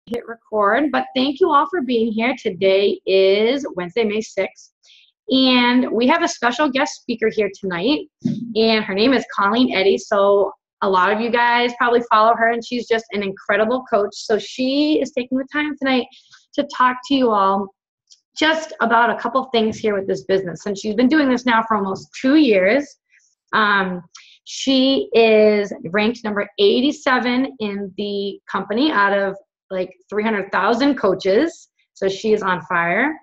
hit record, but thank you all for being here. Today is Wednesday, May 6th, and we have a special guest speaker here tonight, and her name is Colleen Eddy. So a lot of you guys probably follow her, and she's just an incredible coach. So she is taking the time tonight to talk to you all just about a couple things here with this business. And she's been doing this now for almost 2 years. She is ranked number 87 in the company out of like 300,000 coaches. So she is on fire.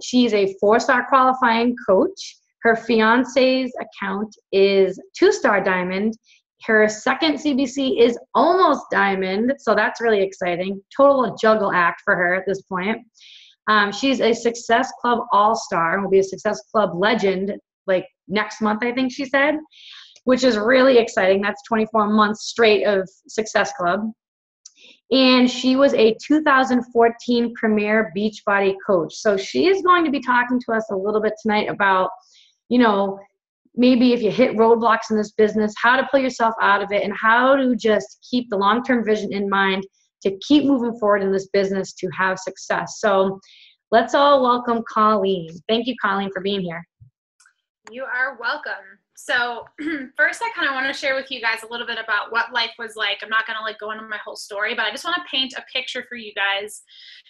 She's a 4-star qualifying coach. Her fiance's account is 2-star diamond. Her second CBC is almost diamond. So that's really exciting. Total juggle act for her at this point. She's a Success Club All-Star and will be a Success Club legend like next month, I think she said, which is really exciting. That's 24 months straight of Success Club. And she was a 2014 Premier Beachbody coach. So she is going to be talking to us a little bit tonight about, you know, maybe if you hit roadblocks in this business, how to pull yourself out of it and how to just keep the long-term vision in mind to keep moving forward in this business to have success. So let's all welcome Colleen. Thank you, Colleen, for being here. You are welcome. So first, I kind of want to share with you guys a little bit about what life was like. I'm not going to like go into my whole story, but I just want to paint a picture for you guys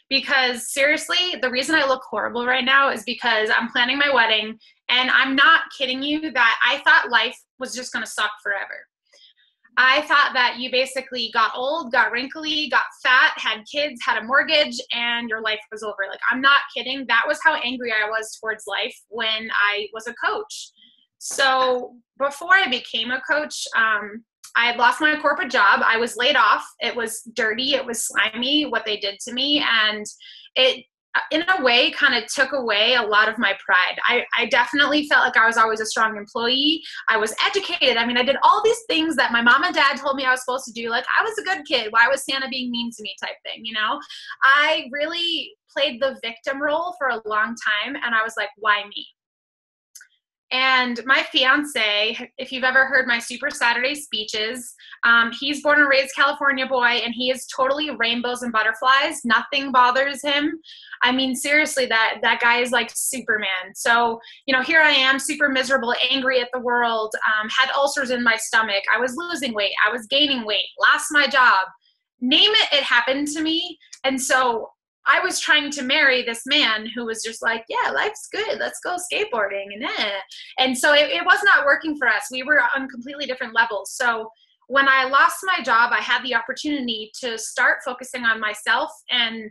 because seriously, the reason I look horrible right now is because I'm planning my wedding, and I'm not kidding you that I thought life was just going to suck forever. I thought that you basically got old, got wrinkly, got fat, had kids, had a mortgage, and your life was over. Like, I'm not kidding. That was how angry I was towards life when I was a coach. So before I became a coach, I had lost my corporate job. I was laid off. It was dirty. It was slimy, what they did to me. And it, in a way, kind of took away a lot of my pride. I definitely felt like I was always a strong employee. I was educated. I mean, I did all these things that my mom and dad told me I was supposed to do. Like, I was a good kid. Why was Santa being mean to me type thing, you know? I really played the victim role for a long time, and I was like, why me? And my fiance, if you've ever heard my Super Saturday speeches, he's born and raised California boy, and he is totally rainbows and butterflies. Nothing bothers him. I mean, seriously, that guy is like Superman. So, you know, here I am, super miserable, angry at the world, had ulcers in my stomach. I was losing weight. I was gaining weight, lost my job. Name it, it happened to me. And so I was trying to marry this man who was just like, yeah, life's good. Let's go skateboarding. And so it was not working for us. We were on completely different levels. So when I lost my job, I had the opportunity to start focusing on myself. And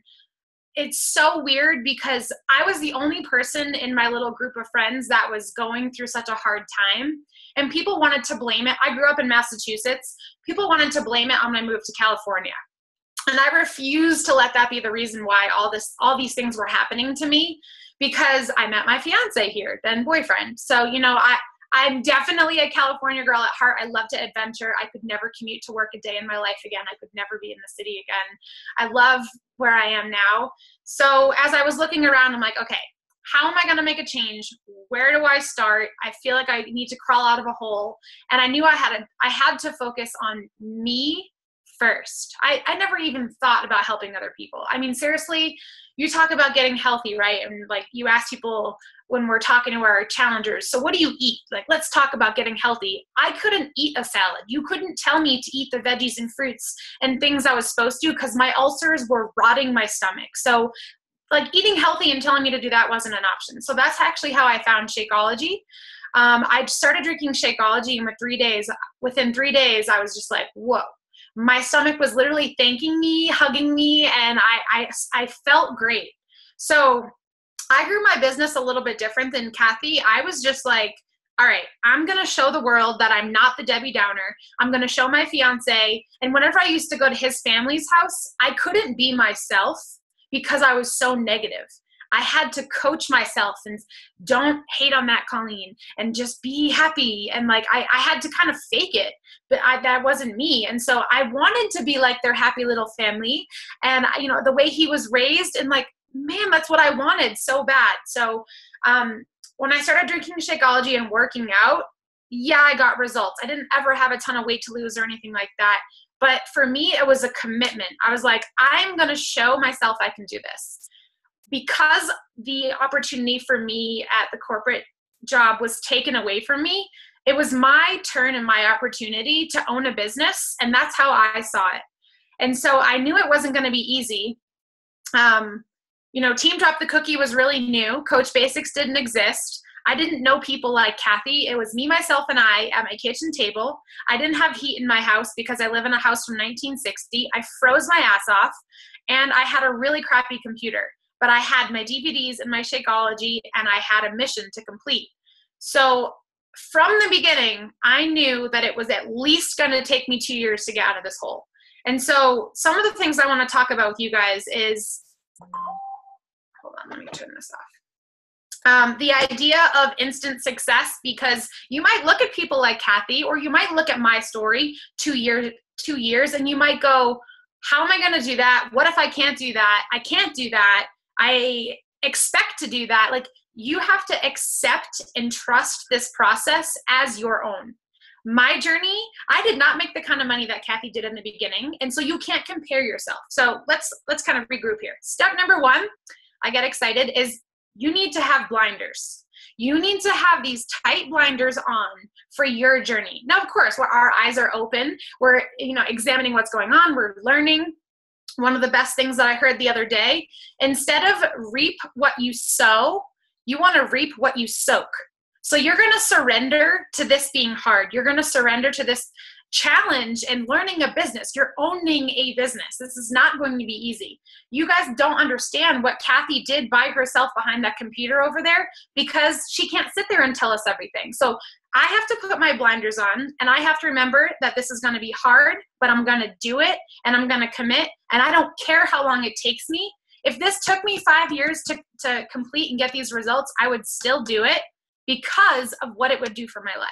it's so weird because I was the only person in my little group of friends that was going through such a hard time. And people wanted to blame it. I grew up in Massachusetts. People wanted to blame it on my move to California. And I refused to let that be the reason why all these things were happening to me, because I met my fiance here, then boyfriend. So, you know, I'm definitely a California girl at heart. I love to adventure. I could never commute to work a day in my life again. I could never be in the city again. I love where I am now. So as I was looking around, I'm like, okay, how am I going to make a change? Where do I start? I feel like I need to crawl out of a hole. And I knew I had to focus on me first. I never even thought about helping other people. I mean, seriously, you talk about getting healthy, right? And like you ask people when we're talking to our challengers, so what do you eat? Like, let's talk about getting healthy. I couldn't eat a salad. You couldn't tell me to eat the veggies and fruits and things I was supposed to because my ulcers were rotting my stomach. So like eating healthy and telling me to do that wasn't an option. So that's actually how I found Shakeology. I started drinking Shakeology, and within 3 days, I was just like, whoa. My stomach was literally thanking me, hugging me, and I felt great. So I grew my business a little bit different than Kathy. I was just like, all right, I'm going to show the world that I'm not the Debbie Downer. I'm going to show my fiance. And whenever I used to go to his family's house, I couldn't be myself because I was so negative. I had to coach myself and don't hate on that, Colleen, and just be happy. And like, I had to kind of fake it, but that wasn't me. And so I wanted to be like their happy little family. And you know, the way he was raised, and like, man, that's what I wanted so bad. So when I started drinking Shakeology and working out, yeah, I got results. I didn't ever have a ton of weight to lose or anything like that. But for me, it was a commitment. I was like, I'm going to show myself I can do this. Because the opportunity for me at the corporate job was taken away from me, it was my turn and my opportunity to own a business. And that's how I saw it. And so I knew it wasn't going to be easy. Team Drop the Cookie was really new. Coach Basics didn't exist. I didn't know people like Kathy. It was me, myself, and I at my kitchen table. I didn't have heat in my house because I live in a house from 1960. I froze my ass off, and I had a really crappy computer. But I had my DVDs and my Shakeology, and I had a mission to complete. So from the beginning, I knew that it was at least going to take me 2 years to get out of this hole. And so some of the things I want to talk about with you guys is, hold on, let me turn this off. The idea of instant success, because you might look at people like Kathy, or you might look at my story 2 years, and you might go, how am I going to do that? What if I can't do that? I can't do that. I expect to do that. Like, you have to accept and trust this process as your own. My journey, I did not make the kind of money that Kathy did in the beginning. And so you can't compare yourself. So let's kind of regroup here. Step number one, I get excited, is you need to have blinders. You need to have these tight blinders on for your journey. Now, of course, our eyes are open. We're, examining what's going on. We're learning. One of the best things that I heard the other day, instead of reap what you sow, you want to reap what you soak. So you're going to surrender to this being hard. You're going to surrender to this challenge and learning a business. You're owning a business. This is not going to be easy. You guys don't understand what Kathy did by herself behind that computer over there, because she can't sit there and tell us everything. So I have to put my blinders on, and I have to remember that this is going to be hard, but I'm going to do it, and I'm going to commit, and I don't care how long it takes me. If this took me 5 years to complete and get these results, I would still do it because of what it would do for my life.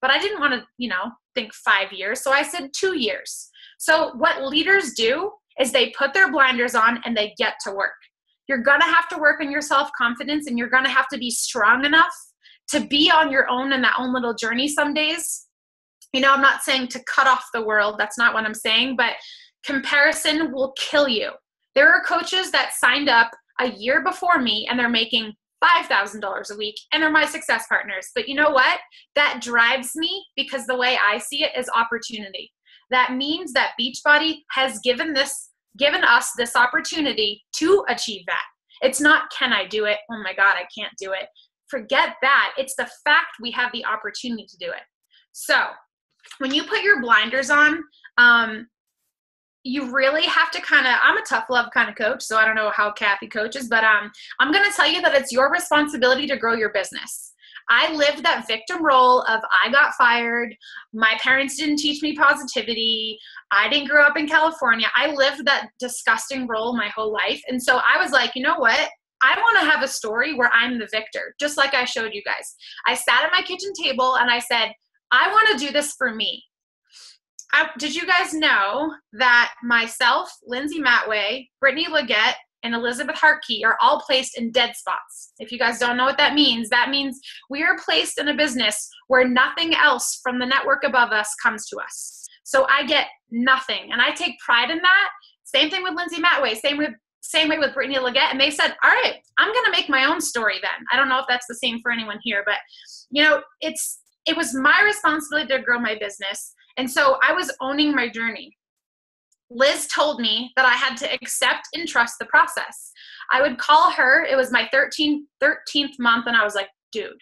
But I didn't want to, think 5 years. So I said 2 years. So what leaders do is they put their blinders on and they get to work. You're going to have to work on your self-confidence, and you're going to have to be strong enough to be on your own in that own little journey some days. I'm not saying to cut off the world. That's not what I'm saying. But comparison will kill you. There are coaches that signed up a year before me, and they're making $5,000 a week, and they're my success partners. But you know what? That drives me, because the way I see it is opportunity. That means that Beachbody has given us this opportunity to achieve that. It's not, can I do it? Oh my God, I can't do it. Forget that. It's the fact we have the opportunity to do it. So when you put your blinders on, you really have to I'm a tough love kind of coach, so I don't know how Kathy coaches, but I'm going to tell you that it's your responsibility to grow your business. I lived that victim role of, I got fired. My parents didn't teach me positivity. I didn't grow up in California. I lived that disgusting role my whole life. And so I was like, you know what? I want to have a story where I'm the victor, just like I showed you guys. I sat at my kitchen table and I said, I want to do this for me. Did you guys know that myself, Lindsay Matway, Brittany Leggett, and Elizabeth Hartkey are all placed in dead spots? If you guys don't know what that means we are placed in a business where nothing else from the network above us comes to us. So I get nothing, and I take pride in that. Same thing with Lindsay Matway, same way with Brittany Leggett. And they said, all right, I'm going to make my own story then. I don't know if that's the same for anyone here, but it was my responsibility to grow my business. And so I was owning my journey. Liz told me that I had to accept and trust the process. I would call her. It was my 13th month. And I was like, dude,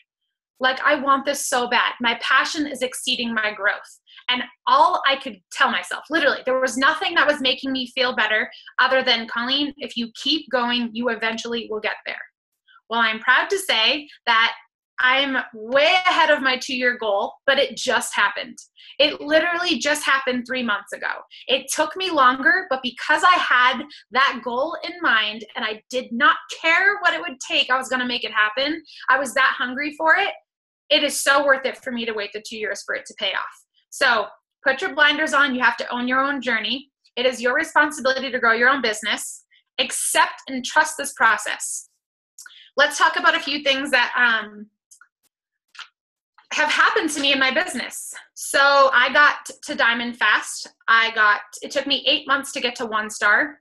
I want this so bad. My passion is exceeding my growth. And all I could tell myself, literally, there was nothing that was making me feel better other than, Colleen, if you keep going, you eventually will get there. Well, I'm proud to say that I'm way ahead of my 2-year goal, but it just happened. It literally just happened 3 months ago. It took me longer, but because I had that goal in mind and I did not care what it would take, I was going to make it happen. I was that hungry for it. It is so worth it for me to wait the 2 years for it to pay off. So put your blinders on. You have to own your own journey. It is your responsibility to grow your own business. Accept and trust this process. Let's talk about a few things that have happened to me in my business. So I got to diamond fast. It took me 8 months to get to 1-star.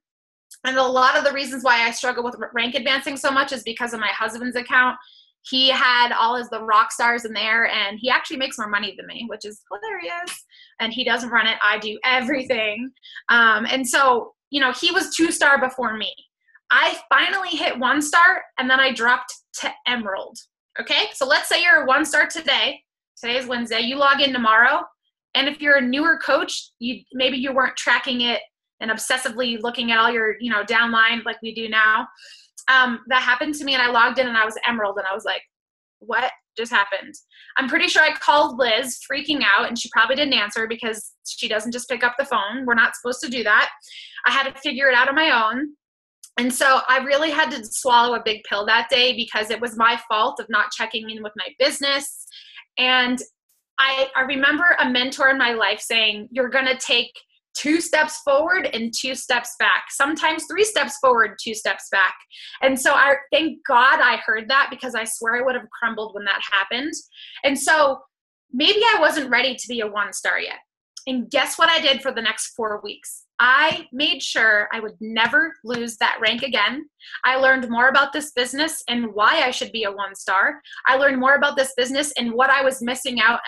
And a lot of the reasons why I struggle with rank advancing so much is because of my husband's account. He had all the rock stars in there, and he actually makes more money than me, which is hilarious. And he doesn't run it. I do everything. And so, he was 2-star before me. I finally hit 1-star, and then I dropped to emerald. Okay, so let's say you're a 1-star today. Today is Wednesday. You log in tomorrow, and if you're a newer coach, maybe you weren't tracking it and obsessively looking at all your, downline like we do now. That happened to me, and I logged in, and I was emerald, and I was like, what just happened? I'm pretty sure I called Liz freaking out, and she probably didn't answer because she doesn't just pick up the phone. We're not supposed to do that. I had to figure it out on my own. And so I really had to swallow a big pill that day because it was my fault of not checking in with my business. And I remember a mentor in my life saying, you're going to take 2 steps forward and 2 steps back, sometimes 3 steps forward, 2 steps back. And so thank God I heard that, because I swear I would have crumbled when that happened. And so maybe I wasn't ready to be a 1-star yet. And guess what I did for the next 4 weeks? I made sure I would never lose that rank again. I learned more about this business and why I should be a 1-star. I learned more about this business and what I was missing out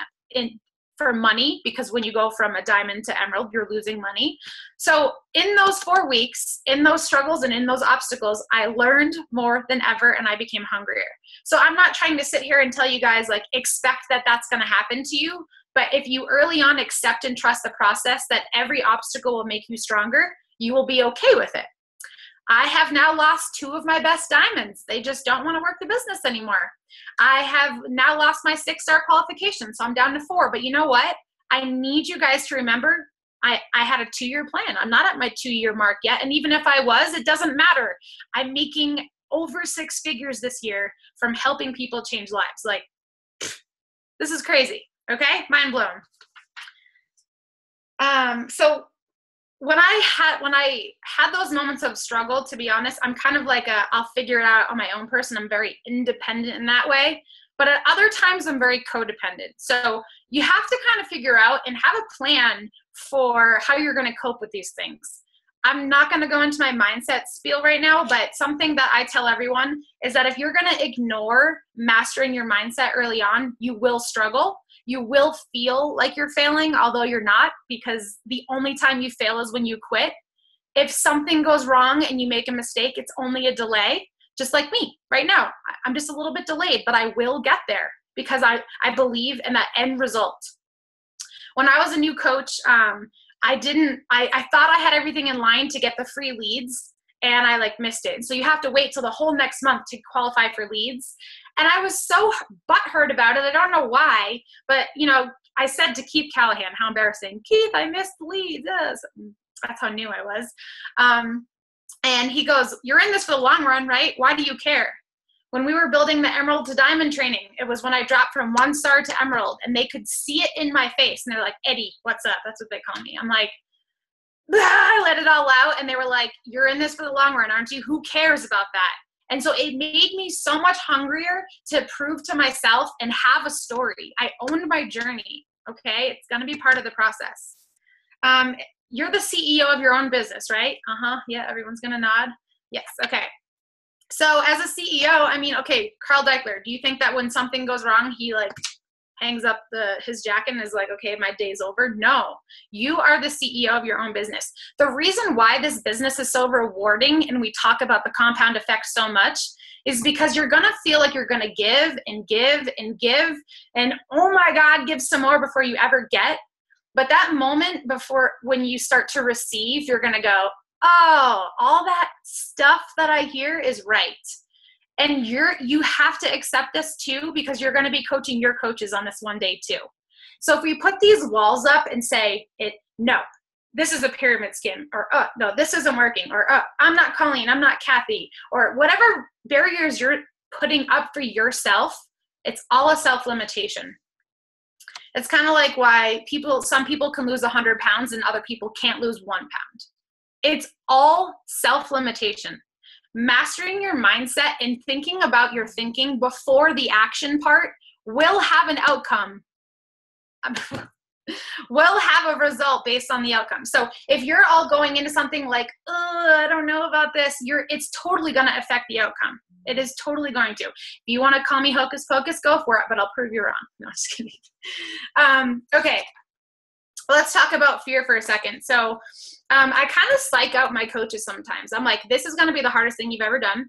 for money, because when you go from a diamond to emerald, you're losing money. So in those 4 weeks, in those struggles and in those obstacles, I learned more than ever, and I became hungrier. So I'm not trying to sit here and tell you guys, expect that that's going to happen to you. But if you early on accept and trust the process that every obstacle will make you stronger, you will be okay with it. I have now lost 2 of my best diamonds. They just don't want to work the business anymore. I have now lost my 6-star qualification, so I'm down to 4. But you know what? I need you guys to remember I had a 2-year plan. I'm not at my 2-year mark yet. And even if I was, it doesn't matter. I'm making over 6 figures this year from helping people change lives. This is crazy. Okay, mind blown. So when I had those moments of struggle, to be honest, I'm kind of I'll figure it out on my own person. I'm very independent in that way. But at other times, I'm very codependent. So you have to kind of figure out and have a plan for how you're going to cope with these things. I'm not going to go into my mindset spiel right now, but something that I tell everyone is that if you're going to ignore mastering your mindset early on, you will struggle. You will feel like you're failing, although you're not, because the only time you fail is when you quit. If something goes wrong and you make a mistake, it's only a delay, just like me right now. I'm just a little bit delayed, but I will get there because I believe in that end result. When I was a new coach, I thought I had everything in line to get the free leads, and I missed it. So you have to wait till the whole next month to qualify for leads. And I was so butthurt about it. I don't know why, but I said to Keith Callahan, how embarrassing, Keith, I missed the leads. That's how new I was. And he goes, you're in this for the long run, right? Why do you care? When we were building the Emerald to Diamond training, it was when I dropped from 1-star to Emerald, and they could see it in my face. And they're like, Eddy, what's up? That's what they call me. I'm like, I let it all out. And they were like, you're in this for the long run, aren't you? Who cares about that? And so it made me so much hungrier to prove to myself and have a story. I owned my journey, okay? It's going to be part of the process. You're the CEO of your own business, right? Yeah, everyone's going to nod. Yes, okay. So as a CEO, okay, Carl Deichler, do you think that when something goes wrong, he hangs up his jacket and is like, okay, my day's over? No, you are the CEO of your own business. The reason why this business is so rewarding and we talk about the compound effect so much is because you're going to feel like you're going to give and give and give. And oh my God, give some more before you ever get. But that moment when you start to receive, you're going to go, oh, all that stuff that I hear is right. And you have to accept this too, because you're going to be coaching your coaches on this one day too. So if we put these walls up and say, no, this is a pyramid scheme, or no, this isn't working, or I'm not Colleen, I'm not Kathy, or whatever barriers you're putting up for yourself, it's all a self-limitation. It's kind of like why some people can lose 100 pounds and other people can't lose 1 pound. It's all self-limitation. Mastering your mindset and thinking about your thinking before the action part will have an outcome. Will have a result based on the outcome. So if you're all going into something like, oh, I don't know about this, it's totally going to affect the outcome. It is totally going to. If you want to call me hocus pocus, go for it, but I'll prove you wrong. No, just kidding. Okay. Let's talk about fear for a second. So I kind of psych out my coaches sometimes. I'm like, this is going to be the hardest thing you've ever done.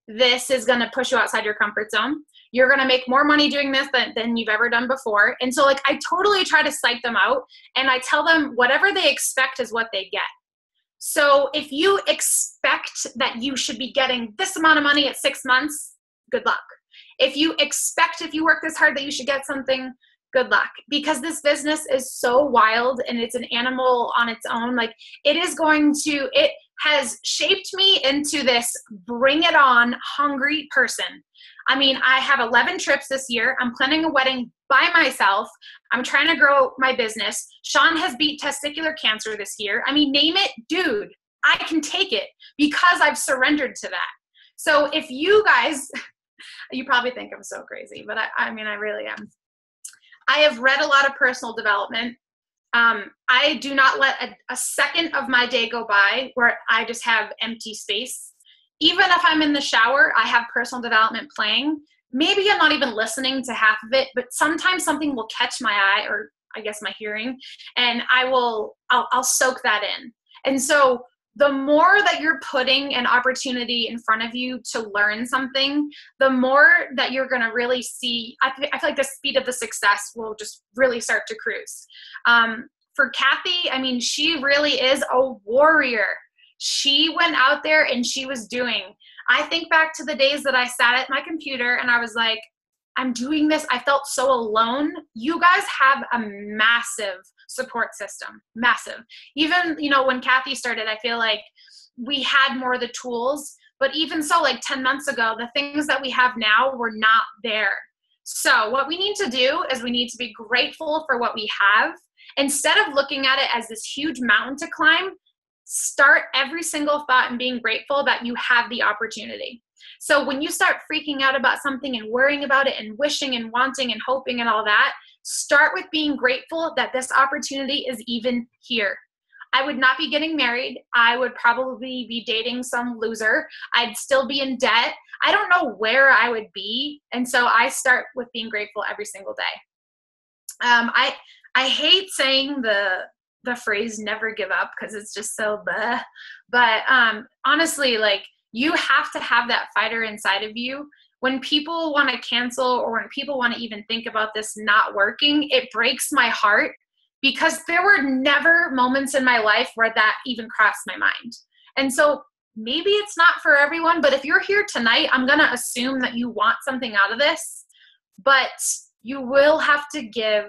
This is going to push you outside your comfort zone. You're going to make more money doing this than you've ever done before. And so like, I totally try to psych them out, and I tell them whatever they expect is what they get. So if you expect that you should be getting this amount of money at 6 months, good luck. If you expect, if you work this hard, that you should get something, good luck. Because this business is so wild, and it's an animal on its own. Like, it has shaped me into this bring it on hungry person. I mean, I have 11 trips this year. I'm planning a wedding by myself. I'm trying to grow my business. Sean has beat testicular cancer this year. I mean, name it, dude, I can take it because I've surrendered to that. So if you guys, you probably think I'm so crazy, but I mean, I really am. I have read a lot of personal development. I do not let a second of my day go by where I just have empty space. Even if I'm in the shower, I have personal development playing. Maybe I'm not even listening to half of it, but sometimes something will catch my eye, or I guess my hearing, and I'll soak that in. And so the more that you're putting an opportunity in front of you to learn something, the more that you're going to really see, I feel like the speed of the success will just really start to cruise. For Kathy, I mean, she really is a warrior. She went out there and she was doing. I think back to the days that I sat at my computer and I was like, I'm doing this. I felt so alone. You guys have a massive support system, massive. Even, when Kathy started, I feel like we had more of the tools, but even so, like 10 months ago, the things that we have now were not there. So what we need to do is we need to be grateful for what we have. Instead of looking at it as this huge mountain to climb, start every single thought and being grateful that you have the opportunity. So when you start freaking out about something and worrying about it and wishing and wanting and hoping and all that, start with being grateful that this opportunity is even here. I would not be getting married. I would probably be dating some loser. I'd still be in debt. I don't know where I would be. And so I start with being grateful every single day. I hate saying the phrase never give up because it's just so bleh. But honestly, like, you have to have that fighter inside of you. When people want to cancel or when people want to even think about this not working, it breaks my heart because there were never moments in my life where that even crossed my mind. And so maybe it's not for everyone, but if you're here tonight, I'm going to assume that you want something out of this, but you will have to give.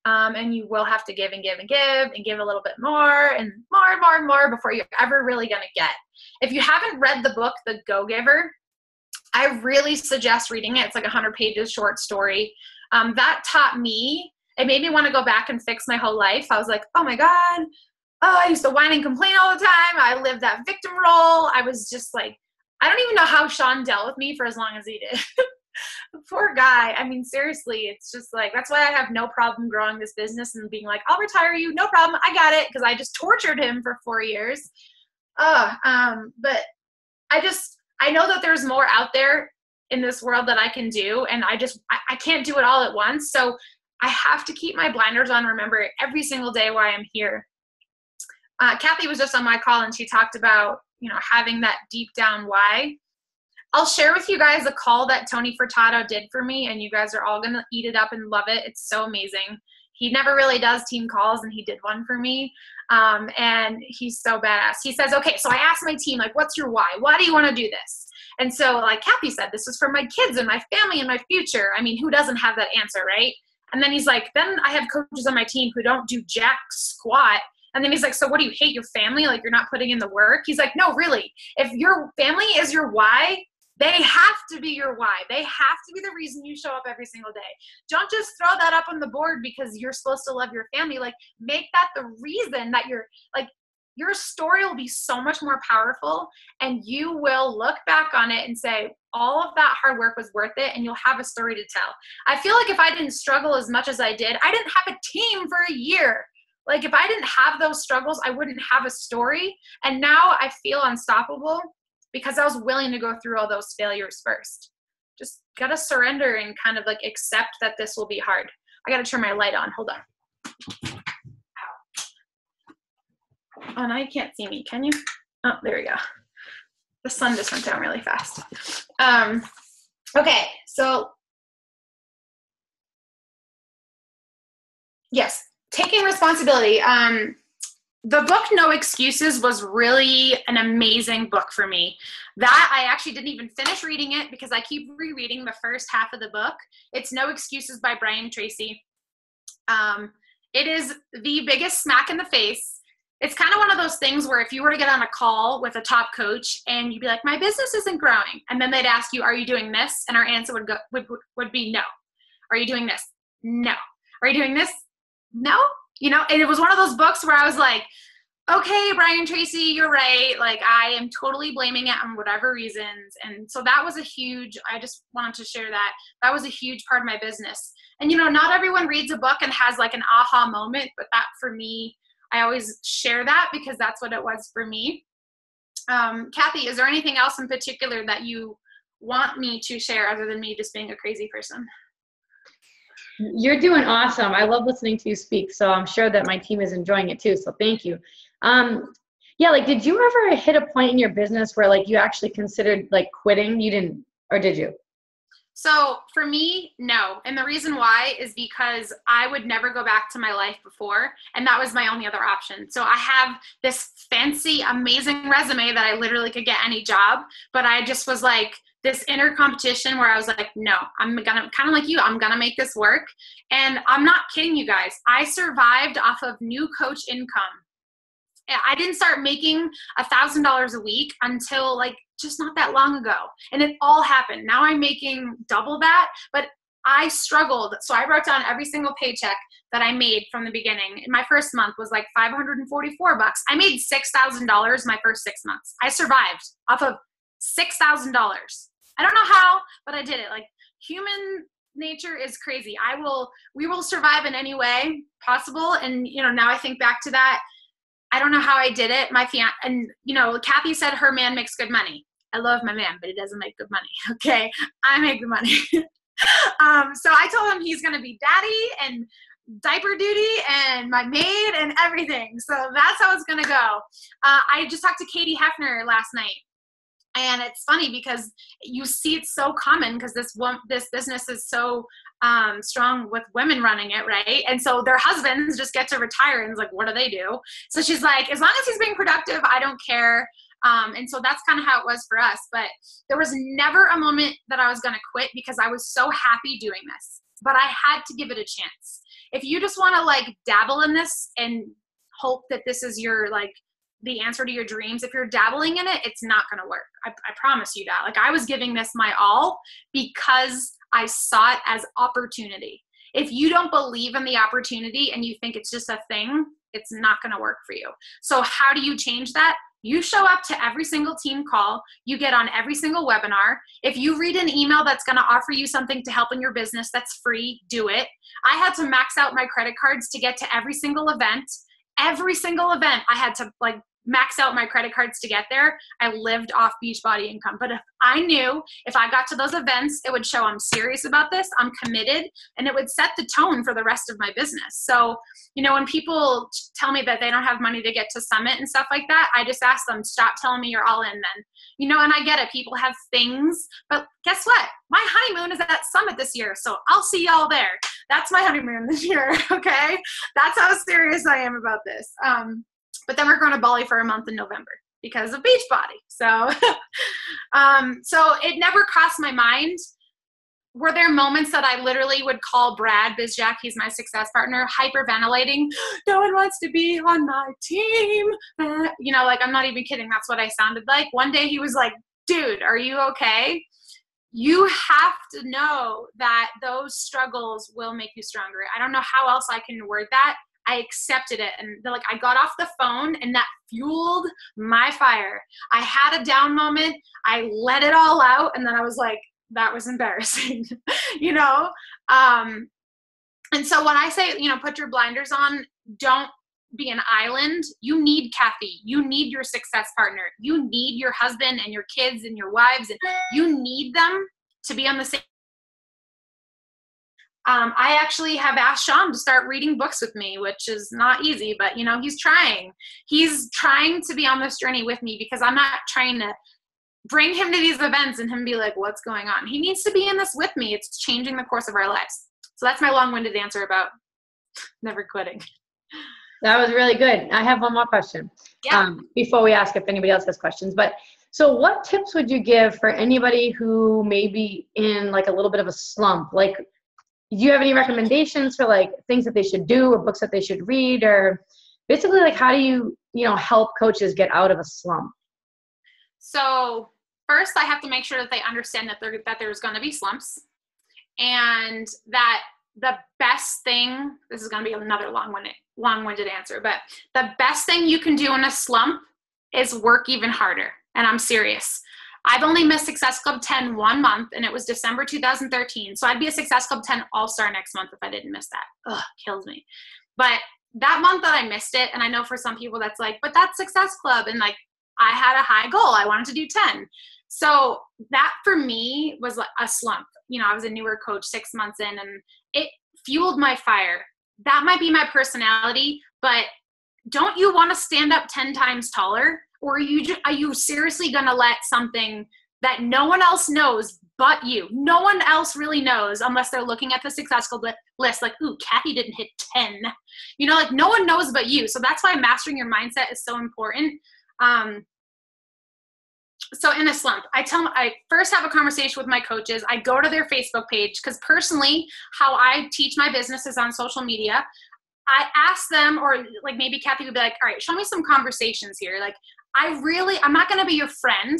And you will have to give and give and give and give a little bit more and more and more and more before you're ever really going to get. If you haven't read the book, The Go-Giver, I really suggest reading it. It's like 100 pages short story. That taught me, it made me want to go back and fix my whole life. I was like, oh my God, I used to whine and complain all the time. I lived that victim role. I was just like, I don't even know how Sean dealt with me for as long as he did. Poor guy. I mean, seriously, it's just like, that's why I have no problem growing this business and being like, I'll retire you. No problem. I got it. Because I just tortured him for 4 years. But I know that there's more out there in this world that I can do. And I can't do it all at once. So I have to keep my blinders on, remember every single day why I'm here. Kathy was just on my call and she talked about, having that deep down why. I'll share with you guys a call that Tony Furtado did for me, and you guys are all going to eat it up and love it. It's so amazing. He never really does team calls, and he did one for me, and he's so badass. He says, okay, so I asked my team, like, what's your why? Why do you want to do this? And so, like Kathy said, this is for my kids and my family and my future. I mean, who doesn't have that answer, right? And then he's like, then I have coaches on my team who don't do jack squat. And then he's like, so what do you hate, your family? Like, you're not putting in the work? He's like, no, really. If your family is your why, they have to be your why. They have to be the reason you show up every single day. Don't just throw that up on the board because you're supposed to love your family. Like, make that the reason that you're, like, your story will be so much more powerful, and you will look back on it and say, all of that hard work was worth it, and you'll have a story to tell. I feel like if I didn't struggle as much as I did, I didn't have a team for a year. Like if I didn't have those struggles, I wouldn't have a story. And now I feel unstoppable because I was willing to go through all those failures first. Just gotta surrender and kind of like accept that this will be hard. I gotta turn my light on. Hold on. Oh, now you can't see me, can you? Oh, there we go. The sun just went down really fast. Okay, so yes, taking responsibility. The book No Excuses was really an amazing book for me. That I actually didn't even finish reading it because I keep rereading the first half of the book. It's No Excuses by Brian Tracy. It is the biggest smack in the face. It's kind of one of those things where if you were to get on a call with a top coach and you'd be like, my business isn't growing. And then they'd ask you, are you doing this? And our answer would be no. Are you doing this? No. Are you doing this? No. You know, and it was one of those books where I was like, okay, Brian Tracy, you're right. Like I am totally blaming it on whatever reasons. And so that was I just wanted to share that. That was a huge part of my business. And, you know, not everyone reads a book and has like an aha moment, but that for me, I always share that because that's what it was for me. Kathy, is there anything else in particular that you want me to share other than me just being a crazy person? You're doing awesome. I love listening to you speak, so I'm sure that my team is enjoying it too, so thank you. Yeah, like did you ever hit a point in your business where like you actually considered like quitting? You didn't, or did you? So for me, no. And the reason why is because I would never go back to my life before. And that was my only other option. So I have this fancy, amazing resume that I literally could get any job. But I just was like this inner competition where I was like, no, I'm going to kind of like you. I'm going to make this work. And I'm not kidding you guys. I survived off of new coach income. I didn't start making $1,000 a week until like just not that long ago. And it all happened. Now I'm making double that, but I struggled. So I wrote down every single paycheck that I made from the beginning. And my first month was like $544. I made $6,000 my first 6 months. I survived off of $6,000. I don't know how, but I did it. Like human nature is crazy. We will survive in any way possible. And, you know, now I think back to that. I don't know how I did it. And you know, Kathy said her man makes good money. I love my man, but he doesn't make good money. Okay. I make the money. So I told him he's going to be daddy and diaper duty and my maid and everything. So that's how it's going to go. I just talked to Katie Hefner last night. And it's funny because you see it's so common because this business is so strong with women running it, right? And so their husbands just get to retire and it's like, what do they do? So she's like, as long as he's being productive, I don't care. And so that's kind of how it was for us. But there was never a moment that I was going to quit because I was so happy doing this. But I had to give it a chance. If you just want to like dabble in this and hope that this is your like the answer to your dreams, if you're dabbling in it, it's not going to work. I promise you that. Like I was giving this my all because I saw it as opportunity. If you don't believe in the opportunity and you think it's just a thing, it's not going to work for you. So how do you change that? You show up to every single team call. You get on every single webinar. If you read an email that's going to offer you something to help in your business that's free, do it. I had to max out my credit cards to get to every single event. Every single event, I had to like max out my credit cards to get there. I lived off Beachbody income. But if I knew if I got to those events, it would show I'm serious about this, I'm committed, and it would set the tone for the rest of my business. So, you know, when people tell me that they don't have money to get to Summit and stuff like that, I just ask them, stop telling me you're all in then. You know, and I get it. People have things, but guess what? My honeymoon is at Summit this year, so I'll see y'all there. That's my honeymoon this year, okay? That's how serious I am about this. But then we're going to Bali for a month in November because of Beachbody. So, so it never crossed my mind. Were there moments that I literally would call Brad Bizjack, he's my success partner, hyperventilating, no one wants to be on my team. You know, like I'm not even kidding. That's what I sounded like. One day he was like, dude, are you okay? You have to know that those struggles will make you stronger. I don't know how else I can word that. I accepted it. And like, I got off the phone and that fueled my fire. I had a down moment. I let it all out. And then I was like, that was embarrassing, you know? And so when I say, you know, put your blinders on, don't be an island. You need Kathy. You need your success partner. You need your husband and your kids and your wives, and you need them to be on the same. I actually have asked Sean to start reading books with me, which is not easy, but you know, he's trying. He's trying to be on this journey with me because I'm not trying to bring him to these events and him be like, what's going on? He needs to be in this with me. It's changing the course of our lives. So that's my long-winded answer about never quitting. That was really good. I have one more question before we ask if anybody else has questions. But so what tips would you give for anybody who may be in like a little bit of a slump? Like, do you have any recommendations for like things that they should do or books that they should read, or basically like how do you help coaches get out of a slump? So first I have to make sure that they understand that there's going to be slumps, and that the best thing, this is going to be another long-winded answer, but the best thing you can do in a slump is work even harder. And I'm serious. I've only missed Success Club 10 1 month, and it was December 2013. So I'd be a Success Club 10 All-Star next month if I didn't miss that. Ugh, kills me. But that month that I missed it, and I know for some people that's like, but that's Success Club. And like, I had a high goal. I wanted to do 10. So that for me was like a slump. You know, I was a newer coach 6 months in, and it fueled my fire. That might be my personality, but don't you want to stand up 10 times taller? Or are you seriously going to let something that no one else knows but you, no one else really knows unless they're looking at the Success Club list, like, ooh, Kathy didn't hit 10. You know, like no one knows but you. So that's why mastering your mindset is so important. So in a slump, I first have a conversation with my coaches. I go to their Facebook page because personally, how I teach my business is on social media. I ask them, or like maybe Kathy would be like, all right, show me some conversations here. Like, I'm not going to be your friend.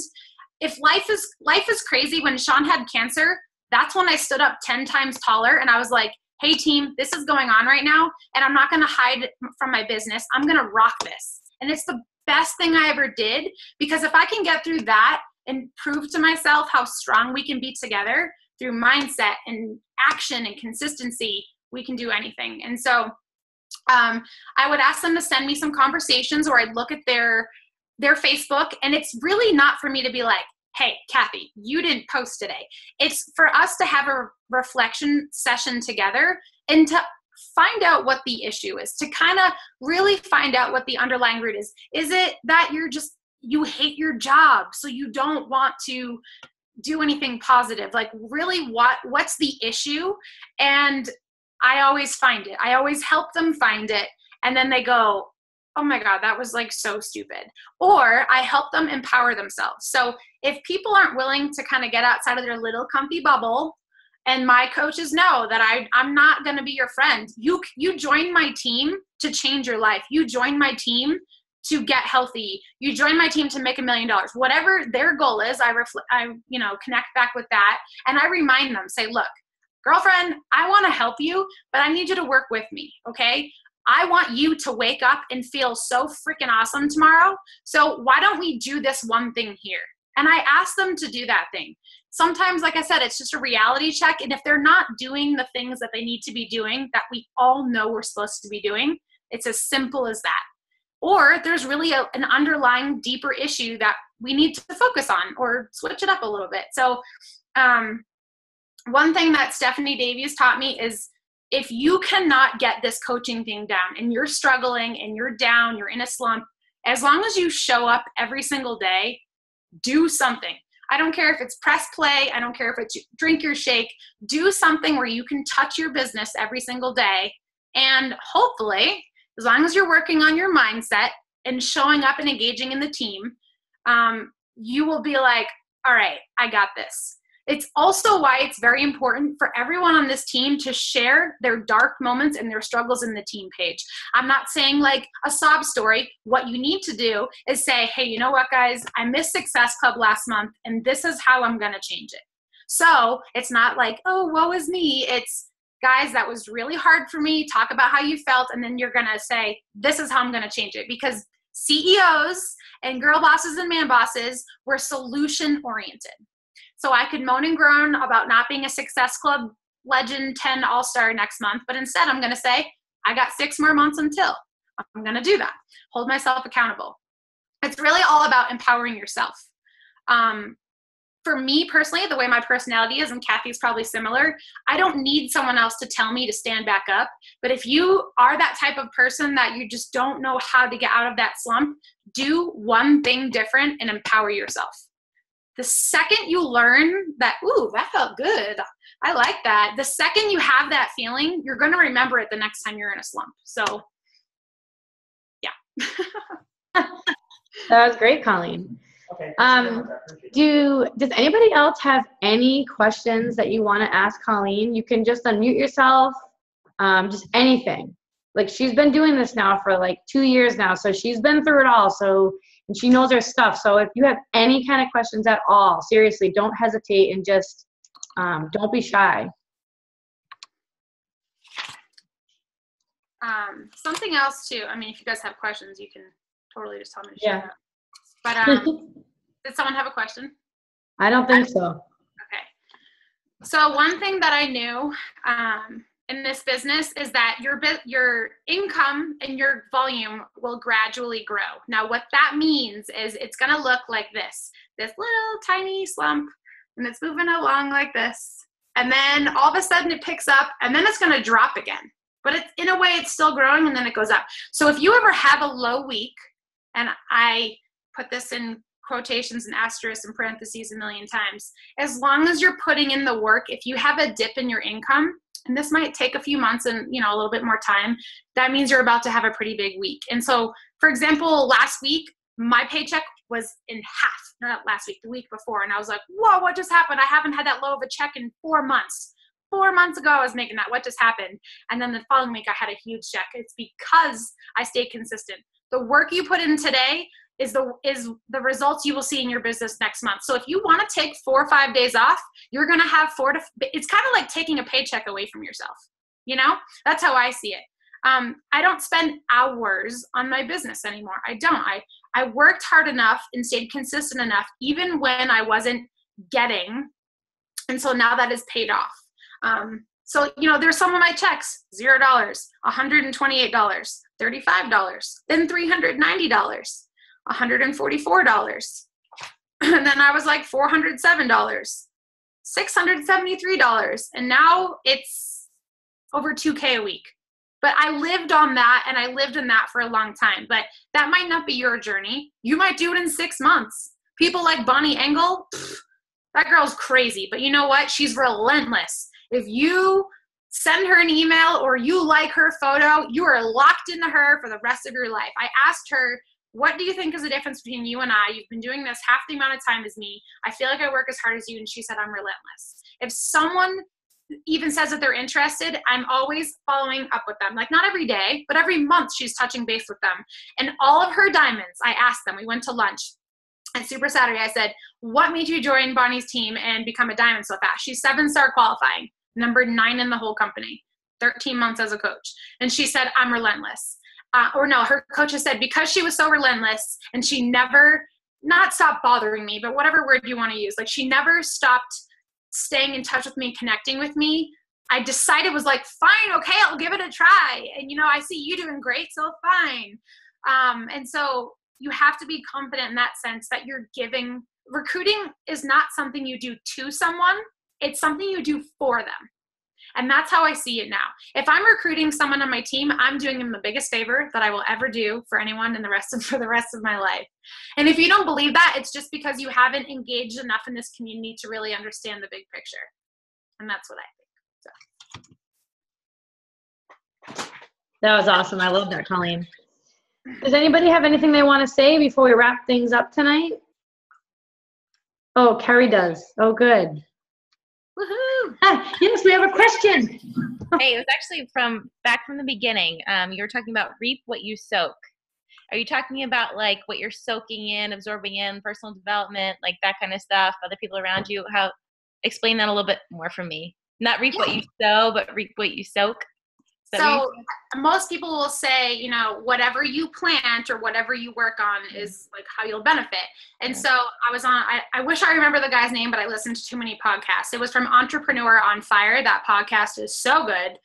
If life is crazy, when Sean had cancer, that's when I stood up 10 times taller and I was like, hey team, this is going on right now. And I'm not going to hide from my business. I'm going to rock this. And it's the best thing I ever did, because if I can get through that and prove to myself how strong we can be together through mindset and action and consistency, we can do anything. And so I would ask them to send me some conversations, or I'd look at their Facebook, and it's really not for me to be like, hey, Kathy, you didn't post today. It's for us to have a reflection session together and to find out what the issue is, to kind of really find out what the underlying root is. Is it that you hate your job, so you don't want to do anything positive? Like, really, what's the issue? And I always find it. I always help them find it. And then they go, oh my God, that was like so stupid. Or I help them empower themselves. So if people aren't willing to kind of get outside of their little comfy bubble, and my coaches know that I'm not going to be your friend. You join my team to change your life. You join my team to get healthy. You join my team to make $1 million. Whatever their goal is, I connect back with that. And I remind them, say, look, girlfriend, I want to help you, but I need you to work with me. Okay. I want you to wake up and feel so freaking awesome tomorrow. So why don't we do this one thing here? And I ask them to do that thing. Sometimes, like I said, it's just a reality check. And if they're not doing the things that they need to be doing, that we all know we're supposed to be doing, it's as simple as that. Or there's really an underlying deeper issue that we need to focus on or switch it up a little bit. So one thing that Stephanie Davies taught me is, if you cannot get this coaching thing down and you're struggling and you're down, you're in a slump, as long as you show up every single day, do something. I don't care if it's press play. I don't care if it's drink your shake. Do something where you can touch your business every single day. And hopefully, as long as you're working on your mindset and showing up and engaging in the team, you will be like, all right, I got this. It's also why it's very important for everyone on this team to share their dark moments and their struggles in the team page. I'm not saying like a sob story. What you need to do is say, hey, you know what, guys? I missed Success Club last month, and this is how I'm going to change it. So it's not like, oh, woe is me. It's, guys, that was really hard for me. Talk about how you felt. And then you're going to say, this is how I'm going to change it. Because CEOs and girl bosses and man bosses were solution oriented. So I could moan and groan about not being a Success Club Legend 10 All-Star next month. But instead, I'm going to say, I got 6 more months until. I'm going to do that. Hold myself accountable. It's really all about empowering yourself. For me personally, the way my personality is, and Kathy's probably similar, I don't need someone else to tell me to stand back up. But if you are that type of person that you just don't know how to get out of that slump, do one thing different and empower yourself. The second you learn that, ooh, that felt good, I like that. The second you have that feeling, you're going to remember it the next time you're in a slump. So, yeah. That was great, Colleen. Okay. Does anybody else have any questions that you want to ask Colleen? You can just unmute yourself, just anything. Like, she's been doing this now for like 2 years now, so she's been through it all. So, and she knows her stuff. So if you have any kind of questions at all, seriously, don't hesitate and just don't be shy. Something else too. I mean, if you guys have questions, you can totally just tell me to shut up. But did someone have a question? I don't think so. Okay. So one thing that I knew in this business is that your income and your volume will gradually grow. Now, what that means is it's going to look like this little tiny slump, and it's moving along like this. And then all of a sudden it picks up, and then it's going to drop again. But it's, in a way, it's still growing, and then it goes up. So if you ever have a low week, and I put this in quotations and asterisks and parentheses a million times, as long as you're putting in the work, if you have a dip in your income, and this might take a few months and, you know, a little bit more time, that means you're about to have a pretty big week. And so, for example, last week, my paycheck was in half. Not last week, the week before. And I was like, whoa, what just happened? I haven't had that low of a check in 4 months. 4 months ago, I was making that. What just happened? And then the following week, I had a huge check. It's because I stayed consistent. The work you put in today is the results you will see in your business next month. So if you want to take 4 or 5 days off, you're going to have it's kind of like taking a paycheck away from yourself. You know, that's how I see it. I don't spend hours on my business anymore. I don't. I worked hard enough and stayed consistent enough, even when I wasn't getting. And so now that is paid off. So, you know, there's some of my checks, $0, $128, $35, then $390, $144. And then I was like $407, $673. And now it's over $2K a week. But I lived on that, and I lived in that for a long time. But that might not be your journey. You might do it in 6 months. People like Bonnie Engel, that girl's crazy. But you know what? She's relentless. If you send her an email or you like her photo, you are locked into her for the rest of your life. I asked her, what do you think is the difference between you and I? You've been doing this half the amount of time as me. I feel like I work as hard as you. And she said, I'm relentless. If someone even says that they're interested, I'm always following up with them. Like, not every day, but every month she's touching base with them. And all of her diamonds, I asked them, we went to lunch. And Super Saturday, I said, what made you join Bonnie's team and become a diamond so fast? She's 7-star qualifying, number 9 in the whole company, 13 months as a coach. And she said, I'm relentless. Her coach has said, because she was so relentless and she never, not stopped bothering me, but whatever word you want to use, like, she never stopped staying in touch with me, connecting with me. I decided, was like, fine, okay, I'll give it a try. And, you know, I see you doing great, so fine. And so you have to be confident in that sense that you're giving. Recruiting is not something you do to someone. It's something you do for them. And that's how I see it now. If I'm recruiting someone on my team, I'm doing them the biggest favor that I will ever do for anyone for the rest of my life. And if you don't believe that, it's just because you haven't engaged enough in this community to really understand the big picture. And that's what I think. So. That was awesome. I love that, Colleen. Does anybody have anything they want to say before we wrap things up tonight? Oh, Carrie does. Oh, good. Woohoo! Yes, we have a question. Hey, it was actually back from the beginning. You were talking about reap what you soak. Are you talking about like what you're soaking in, absorbing in, personal development, like that kind of stuff, other people around you? Explain that a little bit more for me. Not reap what you sow, but reap what you soak. So most people will say, you know, whatever you plant or whatever you work on is like how you'll benefit. And so I was on, I wish I remember the guy's name, but I listened to too many podcasts. It was from Entrepreneur on Fire. That podcast is so good.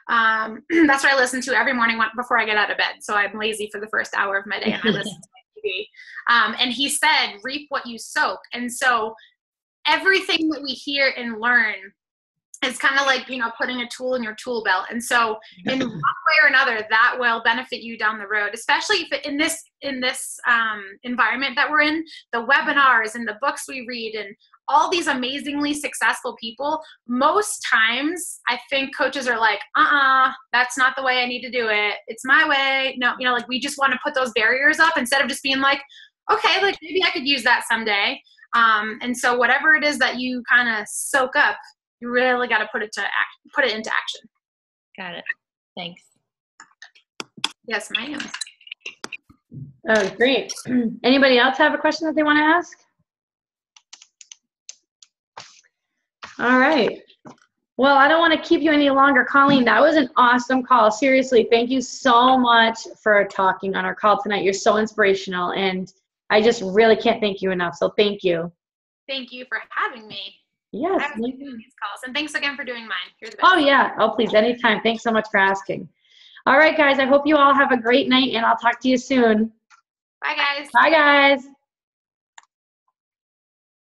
That's what I listen to every morning before I get out of bed. So I'm lazy for the first hour of my day and I listen to my TV. And he said, reap what you soak. And so everything that we hear and learn is kind of like, you know, putting a tool in your tool belt. And so in one way or another, that will benefit you down the road, especially if in this environment that we're in, the webinars and the books we read and all these amazingly successful people. Most times I think coaches are like, that's not the way I need to do it. It's my way. No, you know, like we just want to put those barriers up instead of just being like, okay, like maybe I could use that someday. And so whatever it is that you kind of soak up, you really got to put it into action. Got it. Thanks. Yes, ma'am. Oh, great. Anybody else have a question that they want to ask? All right. Well, I don't want to keep you any longer. Colleen, that was an awesome call. Seriously, thank you so much for talking on our call tonight. You're so inspirational, and I just really can't thank you enough. So thank you. Thank you for having me. Yes. I doing these calls, and thanks again for doing mine. You're the best. Oh, yeah. Oh, please, anytime. Thanks so much for asking. All right, guys. I hope you all have a great night, and I'll talk to you soon. Bye, guys. Bye, guys.